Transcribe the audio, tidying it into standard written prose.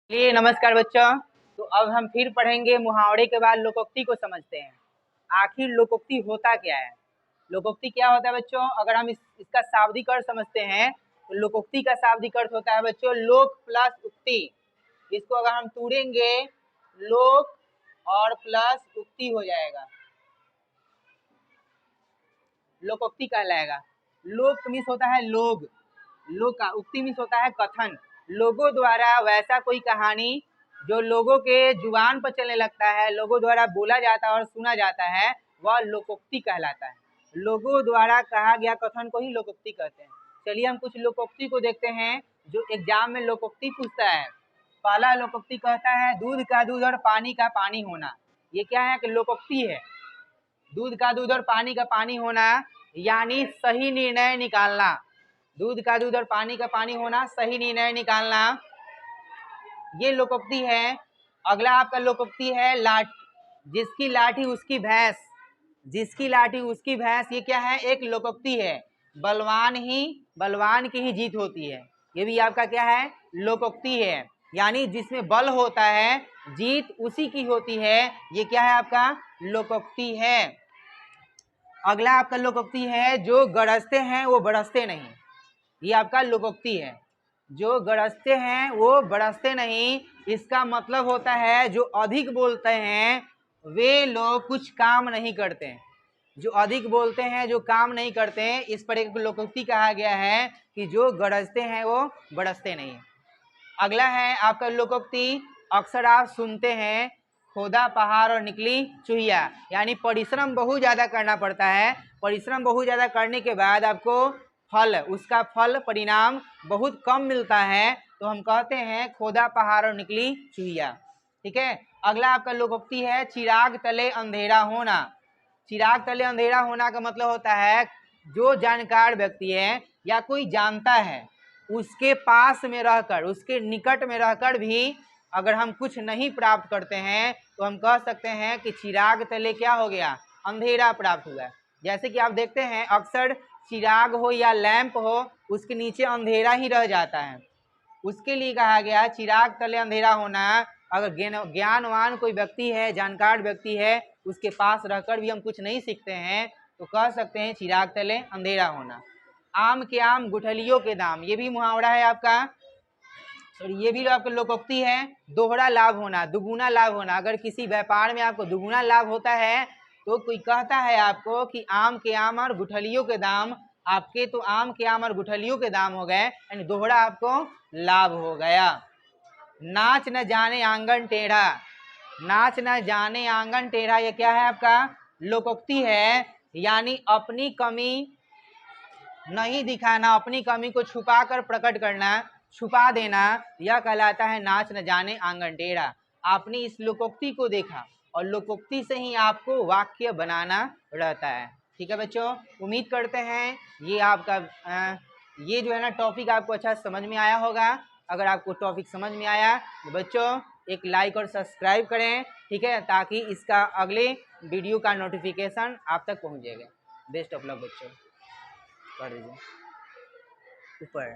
चलिए नमस्कार बच्चों। तो अब हम फिर पढ़ेंगे मुहावरे के बाद लोकोक्ति को समझते हैं। आखिर लोकोक्ति होता क्या है? लोकोक्ति क्या होता है बच्चों? अगर हम इसका शाब्दिक अर्थ समझते हैं तो लोकोक्ति का शाब्दिक अर्थ होता है बच्चों लोक प्लस उक्ति। इसको अगर हम तोड़ेंगे लोक और प्लस उक्ति हो जाएगा, लोकोक्ति कहलाएगा। लोक मीन्स होता है लोग, लोग का उक्ति मीन्स होता है कथन। लोगों द्वारा वैसा कोई कहानी जो लोगों के जुबान पर चलने लगता है, लोगों द्वारा बोला जाता है और सुना जाता है, वह लोकोक्ति कहलाता है। लोगों द्वारा कहा गया कथन को ही लोकोक्ति कहते हैं। चलिए हम कुछ लोकोक्ति को देखते हैं जो एग्जाम में लोकोक्ति पूछता है। पहला लोकोक्ति कहता है दूध का दूध और पानी का पानी होना। ये क्या है कि लोकोक्ति है। दूध का दूध और पानी का पानी होना यानी सही निर्णय निकालना। दूध का दूध और पानी का पानी होना, सही निर्णय निकालना, ये लोकोक्ति है। अगला आपका लोकोक्ति है जिसकी लाठी उसकी भैंस, जिसकी लाठी उसकी भैंस। ये क्या है? एक लोकोक्ति है। बलवान की ही जीत होती है। ये भी आपका क्या है? लोकोक्ति है। यानी जिसमें बल होता है जीत उसी की होती है। ये क्या है? आपका लोकोक्ति है। अगला आपका लोकोक्ति है जो गरजते हैं वो बरसते नहीं। ये आपका लोकोक्ति है। जो गरजते हैं वो बरसते नहीं। इसका मतलब होता है जो अधिक बोलते हैं वे लोग कुछ काम नहीं करते हैं। जो अधिक बोलते हैं जो काम नहीं करते हैं, इस पर एक लोकोक्ति कहा गया है कि जो गरजते हैं वो बरसते नहीं। अगला है आपका लोकोक्ति अक्सर आप सुनते हैं खोदा पहाड़ और निकली चूहिया। यानी परिश्रम बहुत ज़्यादा करना पड़ता है। परिश्रम बहुत ज़्यादा करने के बाद आपको उसका फल परिणाम बहुत कम मिलता है, तो हम कहते हैं खोदा पहाड़ और निकली चूहिया। ठीक है। अगला आपका लोकोक्ति है चिराग तले अंधेरा होना। चिराग तले अंधेरा होना का मतलब होता है जो जानकार व्यक्ति है या कोई जानता है, उसके पास में रहकर, उसके निकट में रहकर भी अगर हम कुछ नहीं प्राप्त करते हैं तो हम कह सकते हैं कि चिराग तले क्या हो गया? अंधेरा प्राप्त हुआ। जैसे कि आप देखते हैं अक्सर चिराग हो या लैंप हो, उसके नीचे अंधेरा ही रह जाता है। उसके लिए कहा गया चिराग तले अंधेरा होना। अगर ज्ञानवान कोई व्यक्ति है, जानकार व्यक्ति है, उसके पास रहकर भी हम कुछ नहीं सीखते हैं तो कह सकते हैं चिराग तले अंधेरा होना। आम के आम गुठलियों के दाम, ये भी मुहावरा है आपका। और ये भी आपका लोकोक्ति है। दोहरा लाभ होना, दुगुना लाभ होना। अगर किसी व्यापार में आपको दुगुना लाभ होता है तो कोई कहता है आपको कि आम के आम और गुठलियों के दाम, आपके तो आम के आम और गुठलियों के दाम हो गए, यानी दोहरा आपको लाभ हो गया। नाच न जाने आंगन टेढ़ा, नाच न जाने आंगन टेढ़ा, ये क्या है? आपका लोकोक्ति है। यानी अपनी कमी नहीं दिखाना, अपनी कमी को छुपा कर प्रकट करना, छुपा देना, यह कहलाता है नाच न जाने आंगन टेढ़ा। आपने इस लोकोक्ति को देखा और लोकोक्ति से ही आपको वाक्य बनाना रहता है। ठीक है बच्चों, उम्मीद करते हैं ये आपका ये जो है ना टॉपिक आपको अच्छा समझ में आया होगा। अगर आपको टॉपिक समझ में आया तो बच्चों एक लाइक और सब्सक्राइब करें, ठीक है, ताकि इसका अगले वीडियो का नोटिफिकेशन आप तक पहुंचेगा। बेस्ट ऑफ लक बच्चों। कर दीजिए ऊपर।